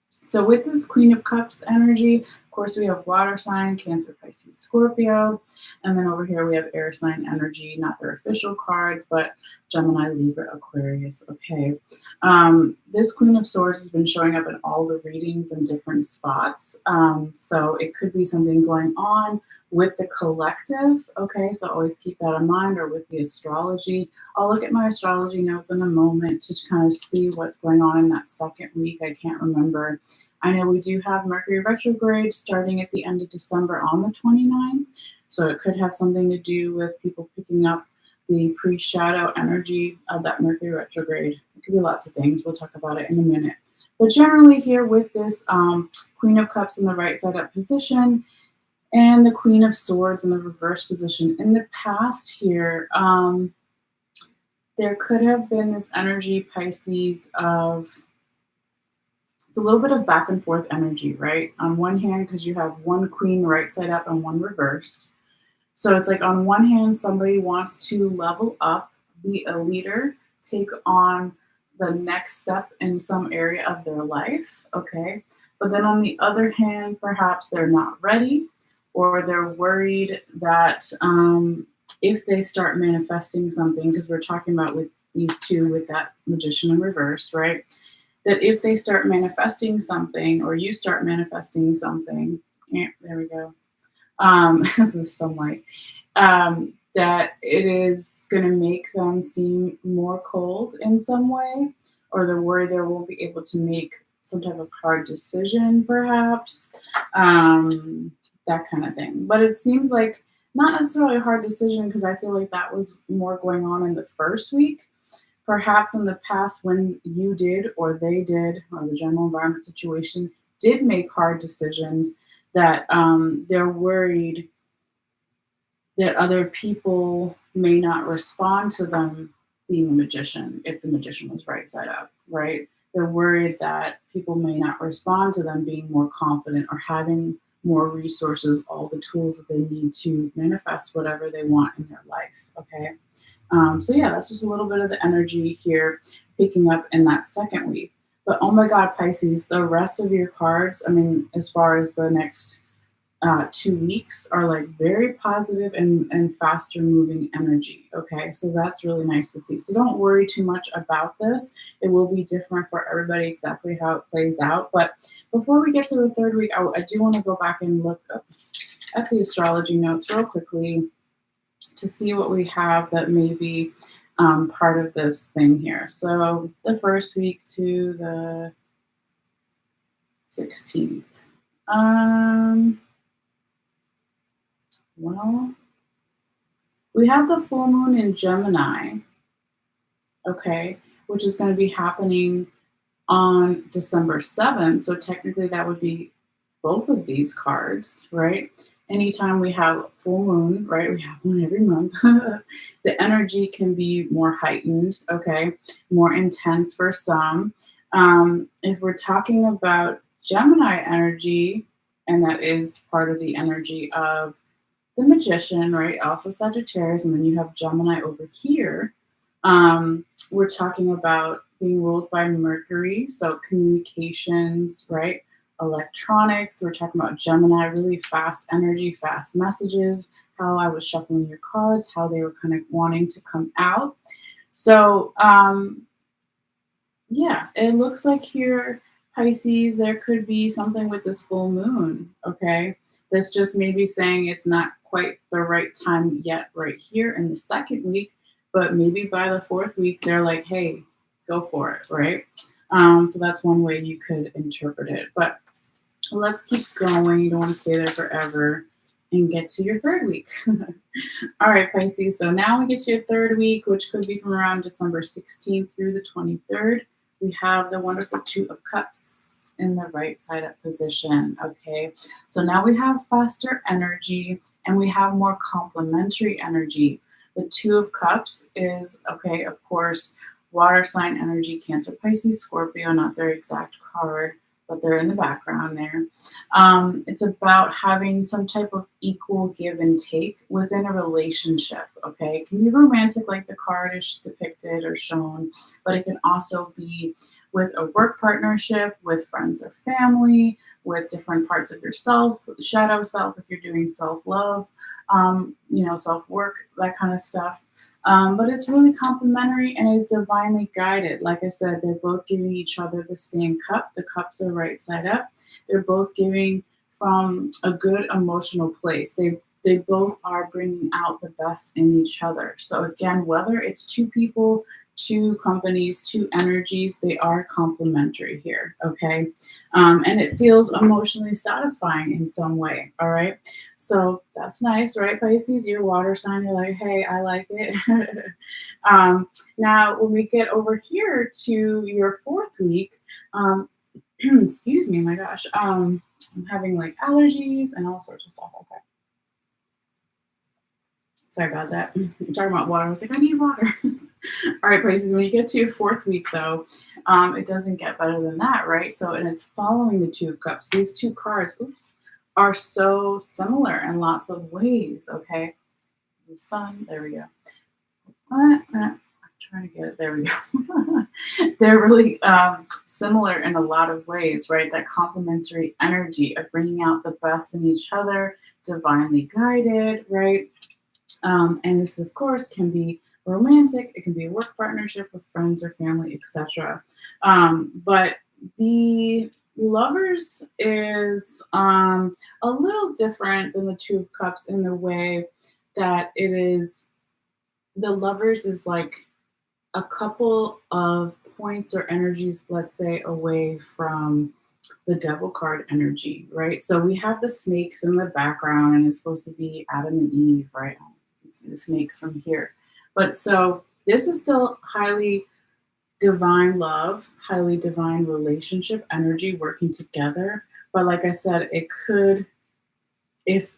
So with this Queen of Cups energy, of course, we have water sign, Cancer, Pisces, Scorpio. And then over here, we have air sign energy, not their official cards, but Gemini, Libra, Aquarius. Okay. This Queen of Swords has been showing up in all the readings in different spots. So it could be something going on with the collective. Okay. So always keep that in mind, or with the astrology. I'll look at my astrology notes in a moment to kind of see what's going on in that second week. I can't remember. I know we do have Mercury retrograde starting at the end of December on the 29th. So it could have something to do with people picking up the pre-shadow energy of that Mercury retrograde. It could be lots of things. We'll talk about it in a minute. But generally here with this Queen of Cups in the right side up position and the Queen of Swords in the reverse position. In the past here, there could have been this energy, Pisces, of it's a little bit of back and forth energy, right? On one hand, because you have one queen right side up and one reversed. So it's like on one hand, somebody wants to level up, be a leader, take on the next step in some area of their life, okay? But then on the other hand, perhaps they're not ready, or they're worried that if they start manifesting something, because we're talking about with these two, with that Magician in reverse, right? That if they start manifesting something, or you start manifesting something, there we go, the sunlight, that it is going to make them seem more cold in some way, or they're worried they won't be able to make some type of hard decision, perhaps, that kind of thing. But it seems like not necessarily a hard decision, because I feel like that was more going on in the first week. Perhaps in the past, when you did, or they did, or the general environment situation did make hard decisions, that they're worried that other people may not respond to them being a magician if the magician was right side up, right? They're worried that people may not respond to them being more confident or having more resources, all the tools that they need to manifest whatever they want in their life. Okay. So yeah, that's just a little bit of the energy here picking up in that second week. But oh my God, Pisces, the rest of your cards, I mean, as far as the next 2 weeks are like very positive and faster moving energy. Okay, so that's really nice to see. So don't worry too much about this. It will be different for everybody exactly how it plays out. But before we get to the third week, I do want to go back and look up at the astrology notes real quickly to see what we have that may be part of this thing here. So the first week to the 16th. Well, we have the full moon in Gemini, okay, which is going to be happening on December 7th. So technically that would be both of these cards, right? Anytime we have full moon, right? We have one every month. The energy can be more heightened, okay, more intense for some. If we're talking about Gemini energy, and that is part of the energy of the magician, right? Also Sagittarius, and then you have Gemini over here. We're talking about being ruled by Mercury, so communications, right? Electronics. We're talking about Gemini, really fast energy, fast messages, how I was shuffling your cards, how they were kind of wanting to come out. So, yeah, it looks like here, Pisces, there could be something with this full moon, okay? That's just maybe saying it's not quite the right time yet right here in the second week, but maybe by the fourth week, they're like, hey, go for it, right? So that's one way you could interpret it. But let's keep going. You don't want to stay there forever and get to your third week. All right, Pisces. So now we get to your third week, which could be from around December 16th through the 23rd. We have the wonderful Two of Cups in the right side up position. Okay, so now we have faster energy and we have more complementary energy. The Two of Cups is, okay, of course, water sign energy, Cancer, Pisces, Scorpio, not their exact card, but they're in the background there. It's about having some type of equal give and take within a relationship, okay? It can be romantic like the card is depicted or shown, but it can also be with a work partnership, with friends or family, with different parts of yourself, shadow self if you're doing self-love, self-work, that kind of stuff. But it's really complementary and is divinely guided. Like I said, they're both giving each other the same cup. The cups are right side up. They're both giving from a good emotional place. They both are bringing out the best in each other. So again, whether it's two people, two companies, two energies, they are complementary here, okay? And it feels emotionally satisfying in some way, all right? So that's nice, right, Pisces? Your water sign, you're like, hey, I like it. Now, when we get over here to your fourth week, excuse me, my gosh, I'm having like allergies and all sorts of stuff, okay? Sorry about that. I'm talking about water. I was like, I need water. All right, Pisces, when you get to your fourth week, though, it doesn't get better than that, right? So, and it's following the Two of Cups. These two cards, are so similar in lots of ways, okay? The Sun, there we go. I'm trying to get it, there we go. They're really similar in a lot of ways, right? That complementary energy of bringing out the best in each other, divinely guided, right? And this, of course, can be romantic. It can be a work partnership with friends or family, etc. But the Lovers is a little different than the Two of Cups in the way that it is. The Lovers is like a couple of points or energies, let's say, away from the Devil card energy, right? So we have the snakes in the background, and it's supposed to be Adam and Eve, right? The snakes from here. But so this is still highly divine love, highly divine relationship energy working together. But like I said, it could, if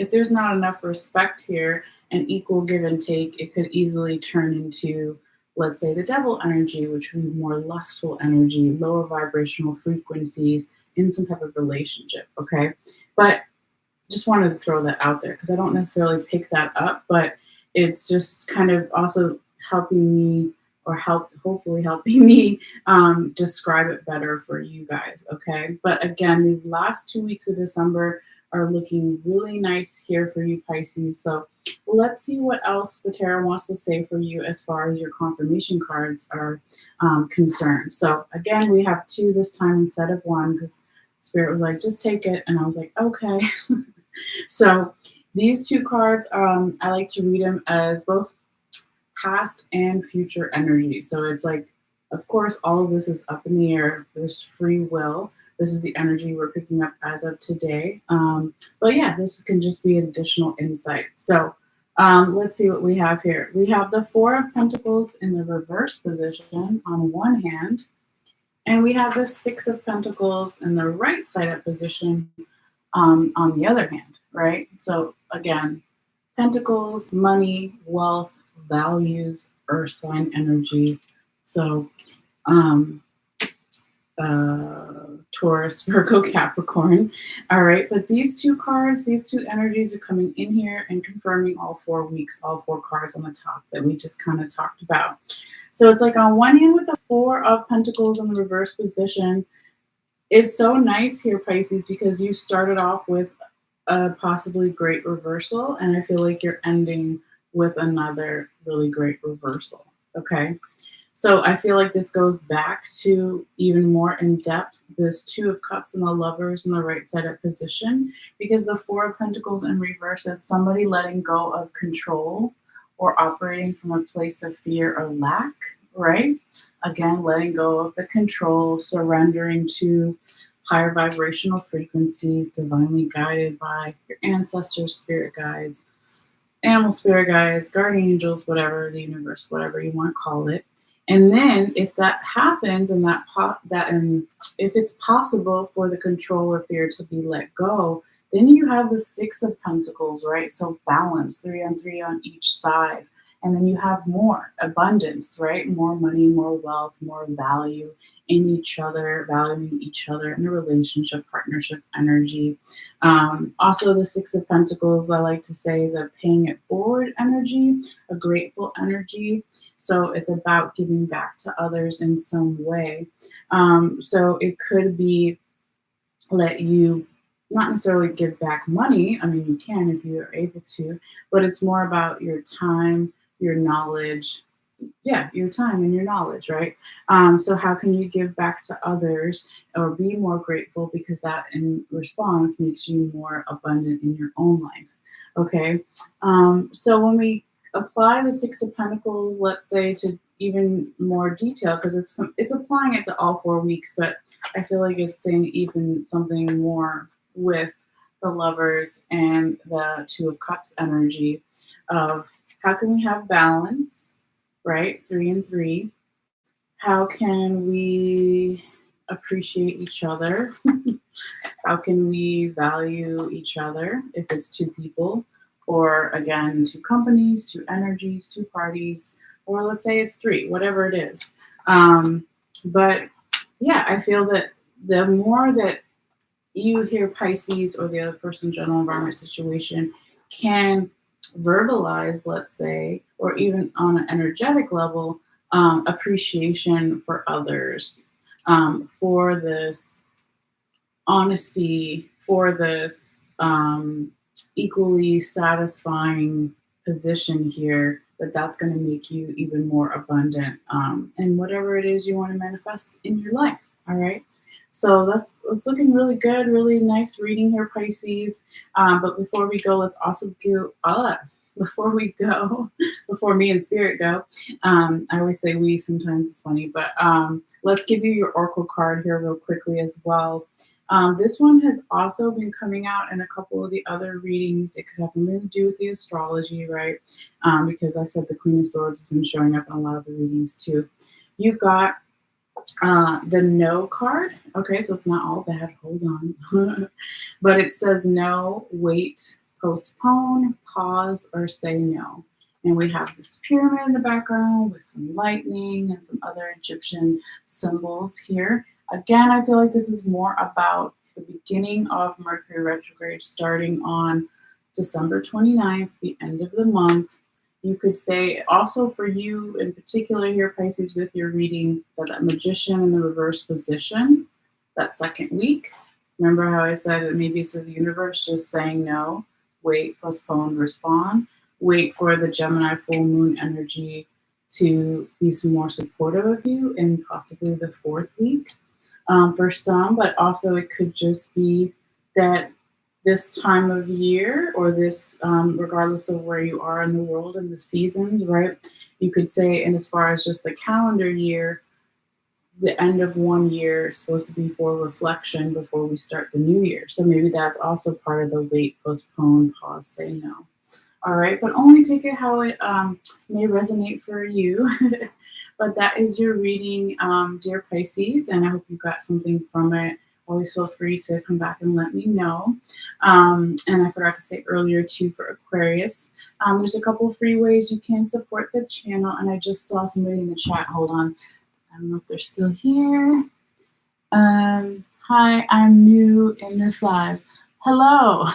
if there's not enough respect here and equal give and take, it could easily turn into, let's say, the devil energy, which would be more lustful energy, lower vibrational frequencies in some type of relationship. Okay. But just wanted to throw that out there because I don't necessarily pick that up, but it's just kind of also helping me or hopefully helping me describe it better for you guys. Okay. But again, these last 2 weeks of December are looking really nice here for you, Pisces. So let's see what else the tarot wants to say for you as far as your confirmation cards are concerned. So again, we have two this time instead of one because Spirit was like, just take it. And I was like, okay. So these two cards, I like to read them as both past and future energy. So it's like, of course, all of this is up in the air. There's free will. This is the energy we're picking up as of today. But yeah, this can just be additional insight. So let's see what we have here. We have the Four of Pentacles in the reverse position on one hand, and we have the Six of Pentacles in the right side up position on the other hand, right? So again, Pentacles, money, wealth, values, earth sign energy. So Taurus, Virgo, Capricorn. All right, but these two cards, these two energies are coming in here and confirming all 4 weeks, all 4 cards on the top that we just kind of talked about. So it's like on one hand with the Four of Pentacles in the reverse position, it's so nice here, Pisces, because you started off with a possibly great reversal, and I feel like you're ending with another really great reversal. Okay. So I feel like this goes back to even more in depth, this Two of Cups and the Lovers in the right side up position, because the Four of Pentacles in reverse is somebody letting go of control or operating from a place of fear or lack, right? Again, letting go of the control, surrendering to higher vibrational frequencies, divinely guided by your ancestors, spirit guides, animal spirit guides, guardian angels, whatever, the universe, whatever you want to call it. And then if that happens and if it's possible for the control or fear to be let go, then you have the Six of Pentacles, right? So balance, 3 on 3 on each side. And then you have more abundance, right? More money, more wealth, more value in each other, valuing each other in a relationship, partnership energy. Also, the Six of Pentacles, I like to say, is a paying it forward energy, a grateful energy. So it's about giving back to others in some way. So it could be let you not necessarily give back money. I mean, you can if you're able to, but it's more about your time, your knowledge. Yeah, your time and your knowledge, right? So how can you give back to others or be more grateful, because that in response makes you more abundant in your own life. Okay. So when we apply the Six of Pentacles, let's say, to even more detail, because it's applying it to all 4 weeks, but I feel like it's saying even something more with the Lovers and the Two of Cups energy of how can we have balance, right? 3 and 3. How can we appreciate each other? How can we value each other if it's 2 people, or again, 2 companies, 2 energies, 2 parties, or let's say it's 3, whatever it is. But yeah, I feel that the more that you hear Pisces or the other person's general environment situation can verbalize, let's say, or even on an energetic level, appreciation for others, for this honesty, for this equally satisfying position here, that's going to make you even more abundant in whatever it is you want to manifest in your life. All right. So that's looking really good, really nice reading here, Pisces. But before we go, let's also go. Before before me and Spirit go, I always say we. Sometimes it's funny, but let's give you your oracle card here real quickly as well. This one has also been coming out in a couple of the other readings. It could have something to do with the astrology, right? Because I said the Queen of Swords has been showing up in a lot of the readings too. You got the No card. Okay, so it's not all bad. Hold on. But it says no, wait, postpone, pause, or say no. And we have this pyramid in the background with some lightning and some other Egyptian symbols here. Again, I feel like this is more about the beginning of Mercury retrograde starting on December 29th, the end of the month. You could say also for you in particular here, Pisces, with your reading, that magician in the reverse position, that second week. Remember how I said that maybe it's the universe just saying no, wait, postpone, respond. Wait for the Gemini full moon energy to be more supportive of you in possibly the fourth week for some, but also it could just be that this time of year or this, regardless of where you are in the world and the seasons, right? You could say, and as far as just the calendar year, the end of one year is supposed to be for reflection before we start the new year. So maybe that's also part of the wait, postpone, pause, say no. All right, but only take it how it may resonate for you. But that is your reading, dear Pisces, and I hope you got something from it. Always feel free to come back and let me know. And I forgot to say earlier too for Aquarius, there's a couple free ways you can support the channel. And I just saw somebody in the chat. Hold on, I don't know if they're still here. Hi, I'm new in this live. Hello.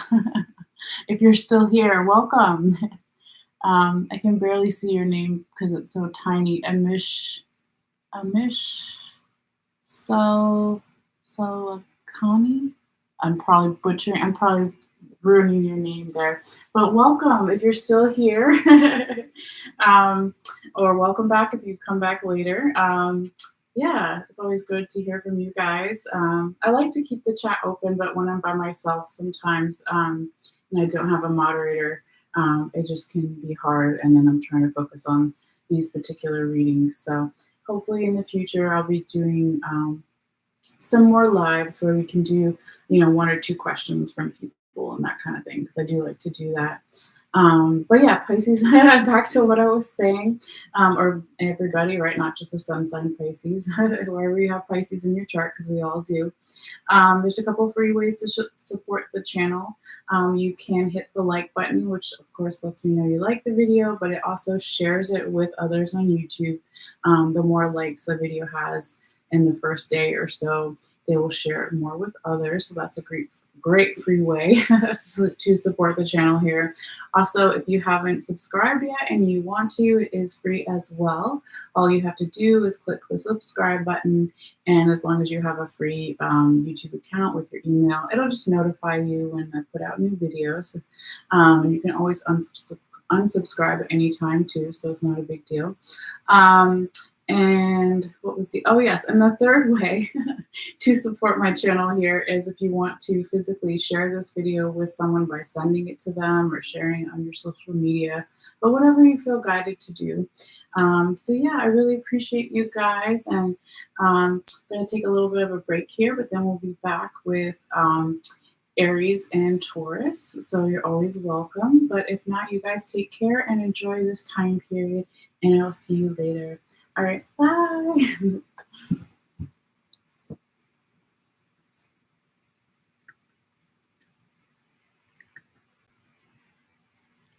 If you're still here, welcome. I can barely see your name because it's so tiny. Amish Salakani. I'm probably ruining your name there. But welcome if you're still here. Or welcome back if you come back later. Yeah, it's always good to hear from you guys. I like to keep the chat open, but when I'm by myself sometimes, and I don't have a moderator, it just can be hard, and then I'm trying to focus on these particular readings. So hopefully in the future I'll be doing some more lives where we can do, one or two questions from people and that kind of thing, because I do like to do that. But yeah, Pisces, back to what I was saying, or everybody, right? Not just the sun sign Pisces, wherever you have Pisces in your chart, because we all do. There's a couple free ways to support the channel. You can hit the like button, which of course lets me know you like the video, but it also shares it with others on YouTube. The more likes the video has in the first day or so, they will share it more with others. So that's a great free way to support the channel here. Also, if you haven't subscribed yet and you want to, it is free as well. All you have to do is click the subscribe button, and as long as you have a free YouTube account with your email, it'll just notify you when I put out new videos. And you can always unsubscribe at any time too, so it's not a big deal. And what was and the third way to support my channel here is if you want to physically share this video with someone by sending it to them or sharing it on your social media, but whatever you feel guided to do. So yeah, I really appreciate you guys, and I'm going to take a little bit of a break here, but then we'll be back with Aries and Taurus. So you're always welcome, but if not, you guys take care and enjoy this time period, and I'll see you later. All right, bye.